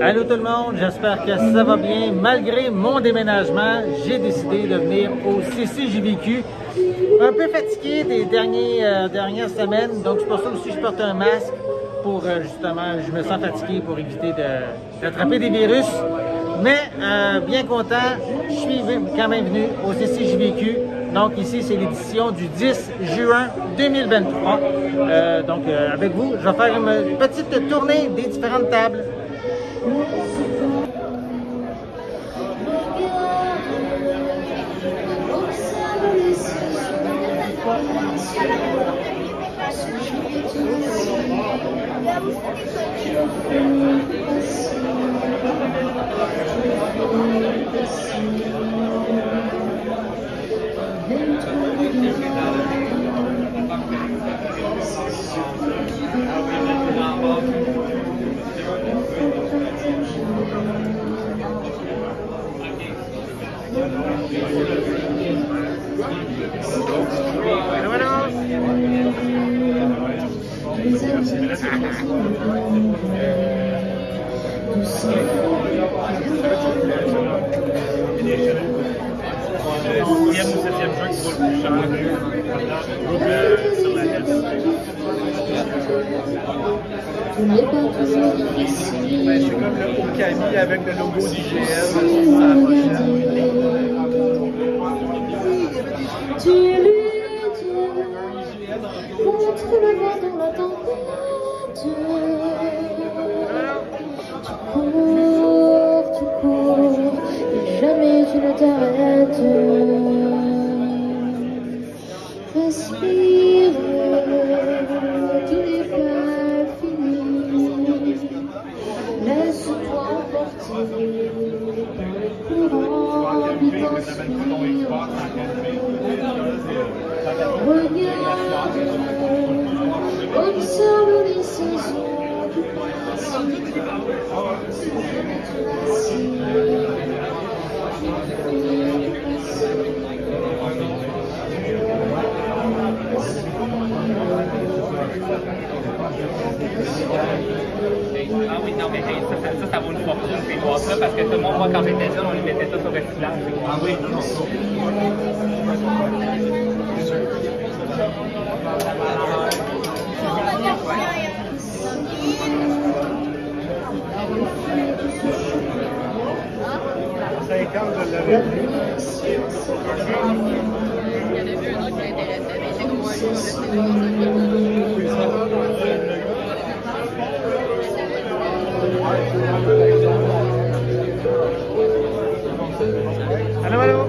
Allô tout le monde, j'espère que ça va bien. Malgré mon déménagement, j'ai décidé de venir au CCJVQ. Un peu fatigué des dernières semaines, donc c'est pour ça aussi que je porte un masque pour justement, je me sens fatigué pour éviter d'attraper des virus. Mais bien content, je suis quand même venu au CCJVQ. Donc ici, c'est l'édition du 10 juin 2023. Donc avec vous, je vais faire une petite tournée des différentes tables. Sixième ou septième jeu qui vaut le plus cher sur la liste. C'est comme le Okami avec le logo d'IGN. Tu luttes contre le vent dans la tempête. Tu cours, et jamais tu ne t'arrêtes. Respire, tout n'est pas fini. Laisse-toi emporter par les courants qui t'inspirent. Regarde, observe les saisons du passé. Ah oui, non, mais hey, ça vaut une fortune, ces boîtes-là, parce que tout le monde, moi, quand j'étais jeune, on les mettait tous au recyclage. Ah oui, non, non. Je l'avais vu. Il y en avait un autre qui m'intéressait, mais c'est comme moi, je Allô, allô? Allô?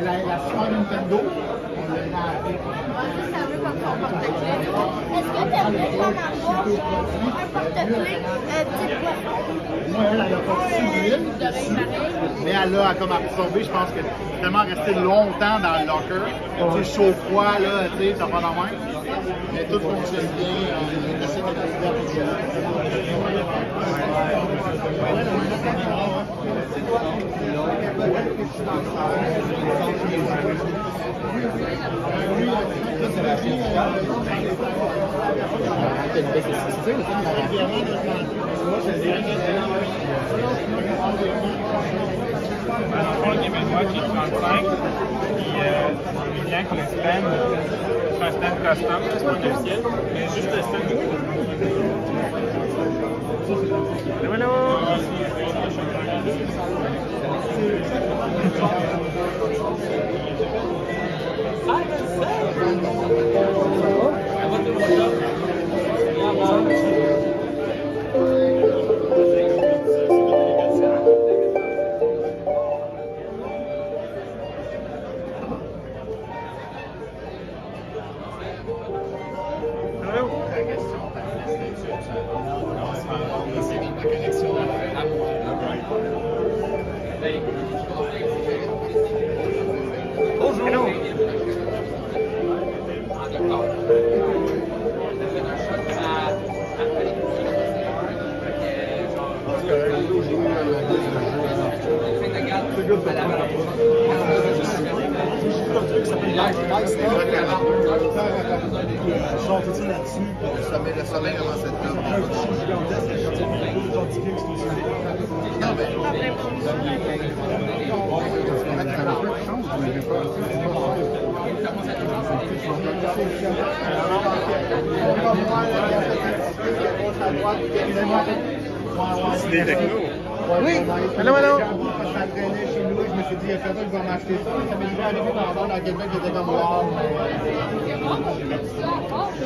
La Super Nintendo. ça veut comme son porte-clés. Est-ce que tu aimerais comme avoir un porte-clés type boisson? Moi, elle a pas reçu mais elle a comme absorbé, je pense que tellement resté longtemps dans le locker. Tu sais, chaud-froid, là, tu sais, t'as pas dans main. Mais tout fonctionne bien. On essaie de Un québécois qui est 35, puis il vient qu'on expande. C'est un stand, c'est pas officiel, mais juste le stand. Hello. Le sommet avant cette table. C'est des technos. Oui, allô, allô. Je m'entraînais chez nous et je me suis dit, il y a personne qui va m'acheter ça. Ça m'est déjà arrivé d'en vendre à quelqu'un qui était comme wow.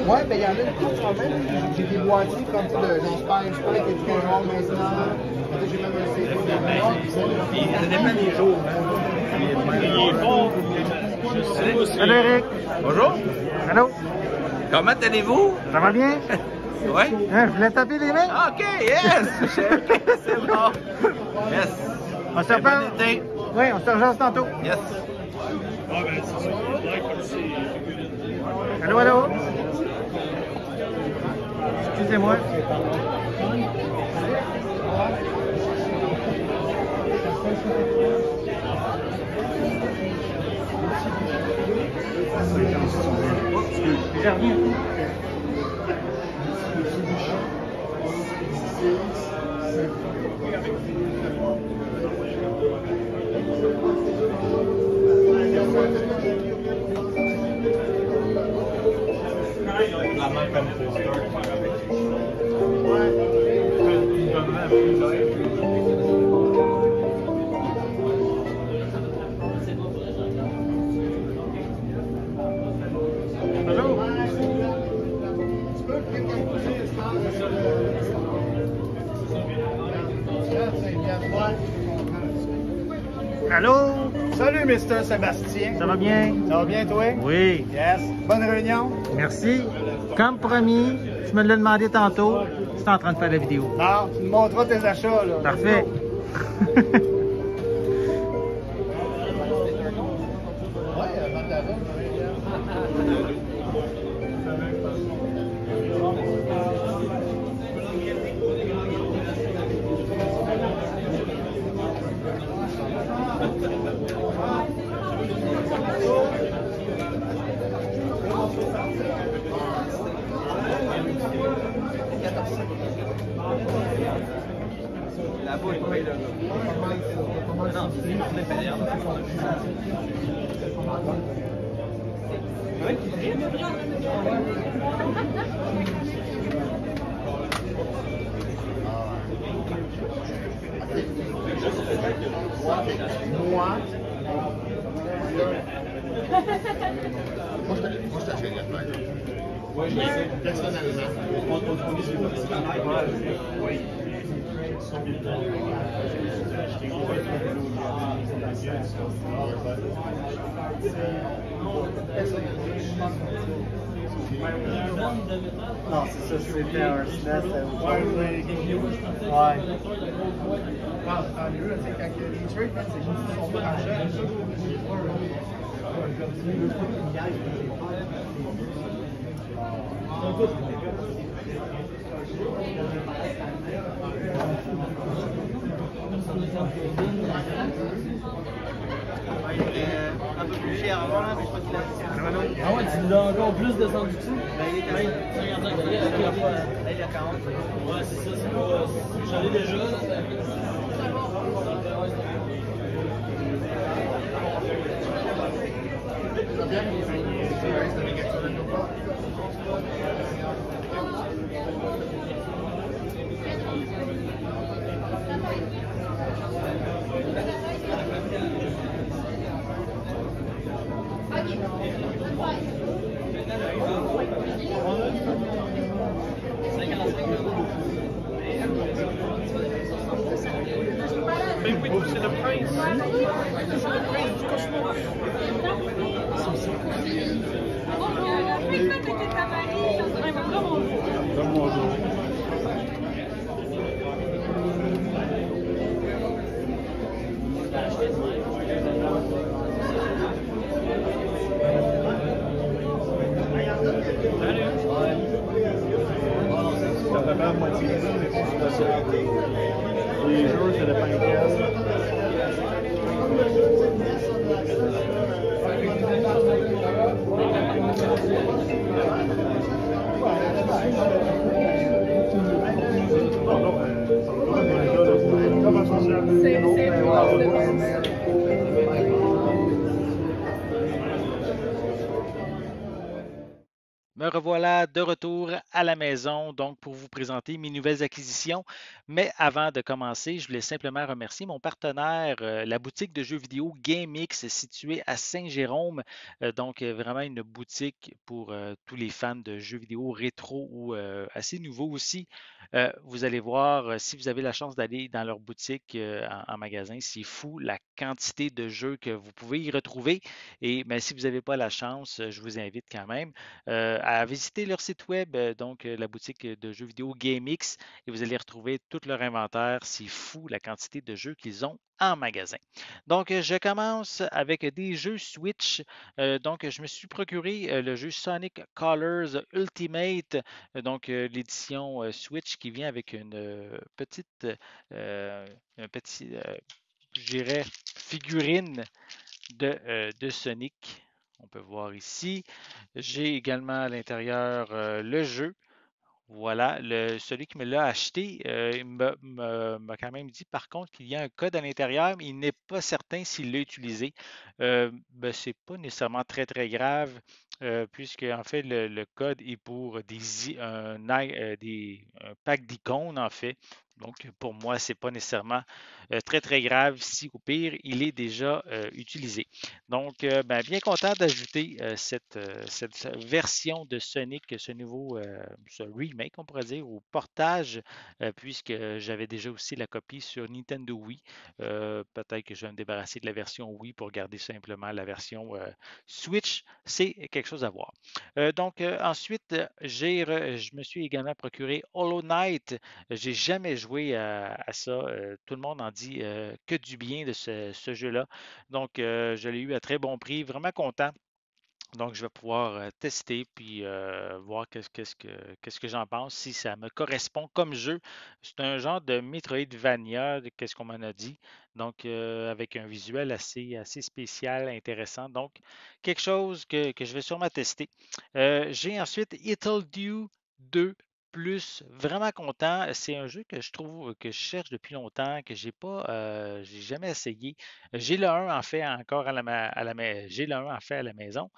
Ouais, mais il y en a une couple quand même. J'ai des boîtiers comme ça de genre Spike qui est très rare maintenant. J'ai même un CD. Ça dépend des jours. Il est bon. Allô, Eric. Bonjour. Allô. Comment allez-vous? Ça va bien? Oui. Hein, je voulais taper les mains. OK, yes! C'est bon. Yes. On se reparle. Bon été. Oui, on se rejoint tantôt. Yes. Allô, allô. Excusez-moi. Je reviens. Allô? Salut, Mr. Sébastien. Ça va bien? Ça va bien, toi? Oui. Yes. Bonne réunion. Merci. Comme promis, tu me l'as demandé tantôt, tu es en train de faire la vidéo. Non, tu me montreras tes achats, là. Parfait. La boule, oui, là. Non, c'est payant. Moi, je t'achète la feuille. Oui, personnellement. Oui. Non, c'est ça, c'était un SNES. Ouais. Tant mieux, tu sais, quand les trades, c'est juste qu'ils sont pas dans le jeu. Un peu plus cher avant là, mais je crois qu'il a. Ah ouais, tu l'as encore plus descendu dessus? Là, il est à 55. Là, il est à 40. Ouais, c'est ça, c'est pas. J'en ai déjà. Ben oui, c'est le prince. C'est le prince du cosmos. Ça fait pas à moitié, mais les jours, ça dépend Me revoilà de retour à la maison, donc pour vous présenter mes nouvelles acquisitions. Mais avant de commencer, je voulais simplement remercier mon partenaire, la boutique de jeux vidéo GameX, située à Saint-Jérôme. Donc, vraiment une boutique pour tous les fans de jeux vidéo rétro ou assez nouveaux aussi. Vous allez voir, si vous avez la chance d'aller dans leur boutique en magasin, c'est fou la quantité de jeux que vous pouvez y retrouver. Et mais si vous n'avez pas la chance, je vous invite quand même à visiter leur site web, donc la boutique de jeux vidéo GameX, et vous allez retrouver tout leur inventaire. C'est fou la quantité de jeux qu'ils ont en magasin. Donc, je commence avec des jeux Switch. Donc, je me suis procuré le jeu Sonic Colors Ultimate, donc l'édition Switch qui vient avec une petite, un petit, je dirais, figurine de Sonic. On peut voir ici. J'ai également à l'intérieur le jeu. Voilà, celui qui me l'a acheté, il m'a quand même dit par contre qu'il y a un code à l'intérieur, mais il n'est pas certain s'il l'a utilisé. Ben, c'est pas nécessairement très très grave, puisque en fait le code est pour un pack d'icônes en fait. Donc pour moi, c'est pas nécessairement très très grave si au pire il est déjà utilisé. Donc ben, bien content d'ajouter cette version de Sonic, ce remake, on pourrait dire, ou portage, puisque j'avais déjà aussi la copie sur Nintendo Wii. Peut-être que je vais me débarrasser de la version Wii pour garder simplement la version Switch. C'est quelque chose à voir. Donc, ensuite, je me suis également procuré Hollow Knight. J'ai jamais joué à ça. Tout le monde en dit que du bien de ce jeu-là. Donc, je l'ai eu à très bon prix. Vraiment content. Donc, je vais pouvoir tester puis voir qu'est-ce que j'en pense, si ça me correspond comme jeu. C'est un genre de Metroidvania, qu'est-ce qu'on m'en a dit. Donc, avec un visuel assez spécial, intéressant. Donc, quelque chose que je vais sûrement tester. J'ai ensuite It'll Do 2 plus, vraiment content. C'est un jeu que je trouve que je cherche depuis longtemps, que j'ai jamais essayé. J'ai le 1 en fait encore j'ai le 1 en fait à la maison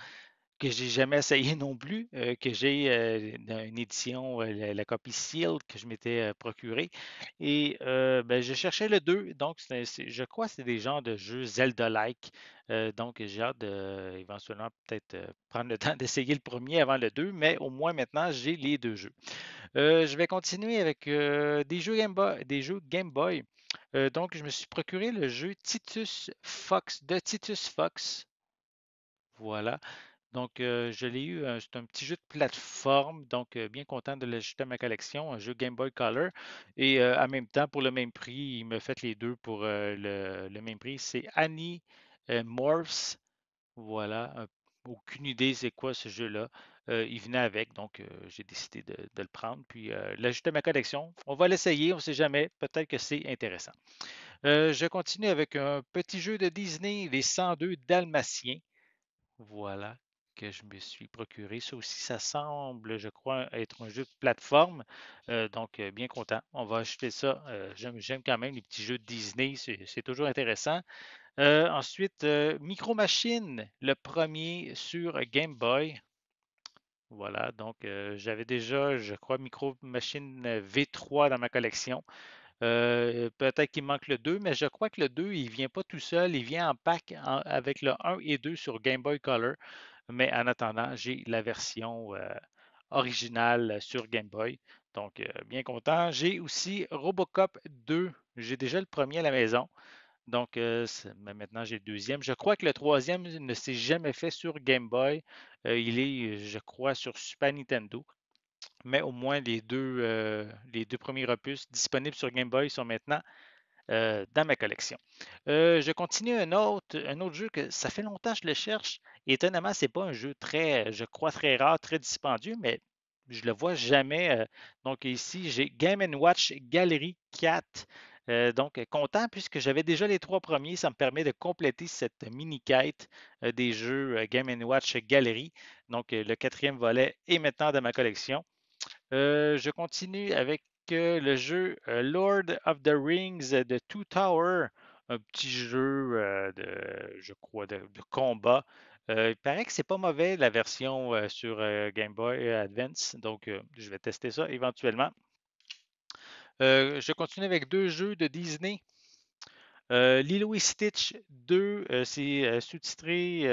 que j'ai jamais essayé non plus, que j'ai dans une édition, la copie Sealed que je m'étais procurée. Et ben, je cherchais le 2, donc je crois que c'est des genres de jeux Zelda-like. Donc j'ai hâte de éventuellement peut-être prendre le temps d'essayer le premier avant le 2, mais au moins maintenant j'ai les deux jeux. Je vais continuer avec des jeux Game Boy. Donc je me suis procuré le jeu Titus Fox de Titus Fox. Voilà. Donc, je l'ai eu, c'est un petit jeu de plateforme, donc bien content de l'ajouter à ma collection, un jeu Game Boy Color. Et en même temps, pour le même prix, il me fait les deux pour le même prix. C'est Annie Morphs. Voilà. Aucune idée c'est quoi ce jeu-là. Il venait avec, donc j'ai décidé de le prendre, puis l'ajouter à ma collection. On va l'essayer, on ne sait jamais. Peut-être que c'est intéressant. Je continue avec un petit jeu de Disney, les 102 Dalmatiens. Voilà, que je me suis procuré. Ça aussi, ça semble, je crois, être un jeu de plateforme. Donc, bien content. On va acheter ça. J'aime quand même les petits jeux de Disney. C'est toujours intéressant. Ensuite, Micro Machine, le premier sur Game Boy. Voilà, donc j'avais déjà, je crois, Micro Machine V3 dans ma collection. Peut-être qu'il manque le 2, mais je crois que le 2, il vient pas tout seul, il vient en pack avec le 1 et 2 sur Game Boy Color. Mais en attendant, j'ai la version originale sur Game Boy. Donc, bien content. J'ai aussi Robocop 2. J'ai déjà le premier à la maison. Donc, mais maintenant, j'ai le deuxième. Je crois que le troisième ne s'est jamais fait sur Game Boy. Il est, je crois, sur Super Nintendo. Mais au moins, les deux premiers opus disponibles sur Game Boy sont maintenant dans ma collection. Je continue un autre jeu que ça fait longtemps que je le cherche. Étonnamment, c'est pas un jeu très, je crois, très rare, très dispendieux, mais je le vois jamais. Donc ici, j'ai Game Watch Gallery 4. Donc, content puisque j'avais déjà les trois premiers, ça me permet de compléter cette mini-quête des jeux Game Watch Gallery. Donc, le quatrième volet est maintenant dans ma collection. Je continue avec le jeu Lord of the Rings de Two Tower, un petit jeu je crois, de combat. Il paraît que c'est pas mauvais la version sur Game Boy Advance, donc je vais tester ça éventuellement. Je continue avec deux jeux de Disney. Lilo et Stitch 2, c'est sous-titré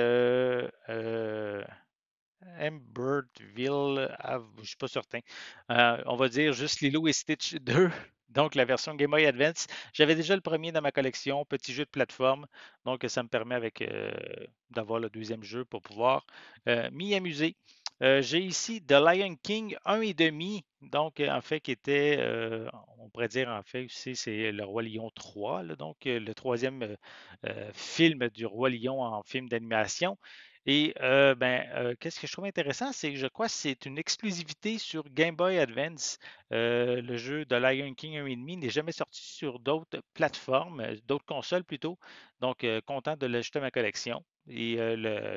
Ambertville, je ne suis pas certain. On va dire juste Lilo et Stitch 2, donc la version Game Boy Advance. J'avais déjà le premier dans ma collection, petit jeu de plateforme, donc ça me permet d'avoir le deuxième jeu pour pouvoir m'y amuser. J'ai ici The Lion King 1,5, donc en fait qui était, on pourrait dire en fait aussi c'est le Roi Lion 3, là, donc le troisième film du Roi Lion en film d'animation. Et qu'est-ce que je trouve intéressant, c'est que je crois que c'est une exclusivité sur Game Boy Advance. Le jeu de Lion King 1,5 n'est jamais sorti sur d'autres plateformes, d'autres consoles plutôt. Donc, content de l'ajouter à ma collection. Et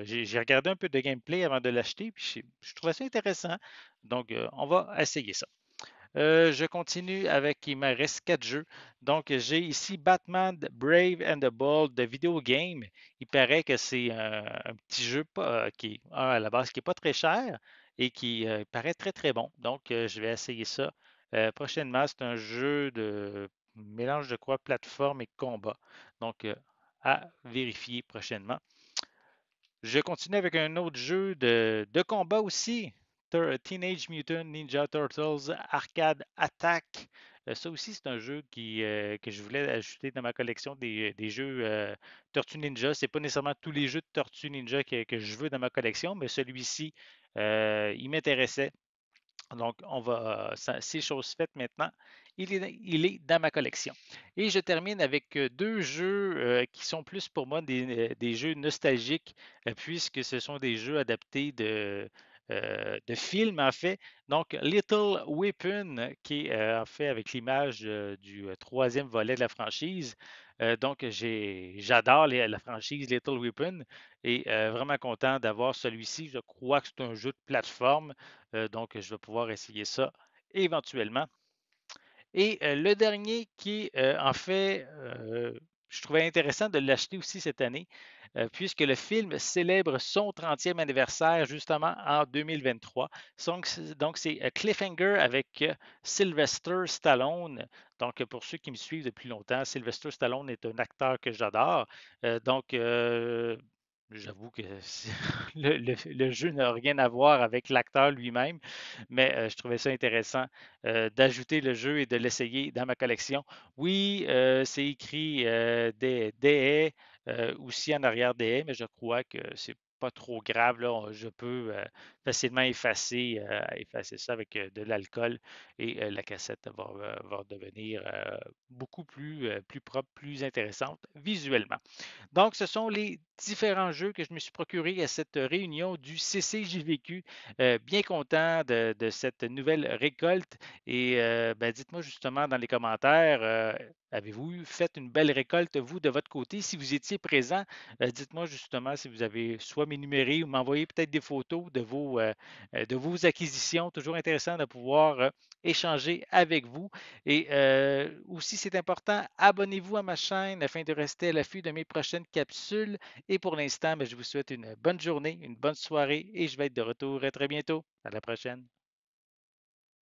j'ai regardé un peu de gameplay avant de l'acheter, puis je trouvais ça intéressant. Donc, on va essayer ça. Je continue avec, il me reste quatre jeux. Donc, j'ai ici Batman Brave and the Bold de Video Game. Il paraît que c'est un petit jeu qui, à la base, qui n'est pas très cher et qui paraît très, très bon. Donc, je vais essayer ça prochainement. C'est un jeu de mélange de quoi, plateforme et combat. Donc, à vérifier prochainement. Je continue avec un autre jeu de combat aussi. Teenage Mutant Ninja Turtles Arcade Attack. Ça aussi, c'est un jeu que je voulais ajouter dans ma collection des jeux Tortue Ninja. C'est pas nécessairement tous les jeux de Tortue Ninja que je veux dans ma collection, mais celui-ci, il m'intéressait. Donc, c'est chose faite maintenant. Il est dans ma collection. Et je termine avec deux jeux qui sont plus pour moi des jeux nostalgiques, puisque ce sont des jeux adaptés de films, en fait. Donc, Little Weapon, qui est en fait avec l'image du troisième volet de la franchise. Donc, j'adore la franchise Little Weapon et vraiment content d'avoir celui-ci. Je crois que c'est un jeu de plateforme. Donc, je vais pouvoir essayer ça éventuellement. Et le dernier qui, en fait, je trouvais intéressant de l'acheter aussi cette année, puisque le film célèbre son 30e anniversaire justement en 2023. Donc, c'est Cliffhanger avec Sylvester Stallone. Donc, pour ceux qui me suivent depuis longtemps, Sylvester Stallone est un acteur que j'adore. Donc, j'avoue que le jeu n'a rien à voir avec l'acteur lui-même, mais je trouvais ça intéressant d'ajouter le jeu et de l'essayer dans ma collection. Oui, c'est écrit des aussi en arrière des haies, mais je crois que c'est pas trop grave. Là. Je peux facilement effacer ça avec de l'alcool et la cassette va devenir beaucoup plus propre, plus intéressante visuellement. Donc, ce sont les différents jeux que je me suis procurés à cette réunion du CCJVQ. Bien content de cette nouvelle récolte. Et dites-moi justement dans les commentaires, Avez-vous fait une belle récolte, vous, de votre côté? Si vous étiez présent, dites-moi justement si vous avez soit m'énuméré ou m'envoyer peut-être des photos de vos acquisitions. Toujours intéressant de pouvoir échanger avec vous. Et aussi, c'est important, abonnez-vous à ma chaîne afin de rester à l'affût de mes prochaines capsules. Et pour l'instant, ben, je vous souhaite une bonne journée, une bonne soirée et je vais être de retour très bientôt. À la prochaine.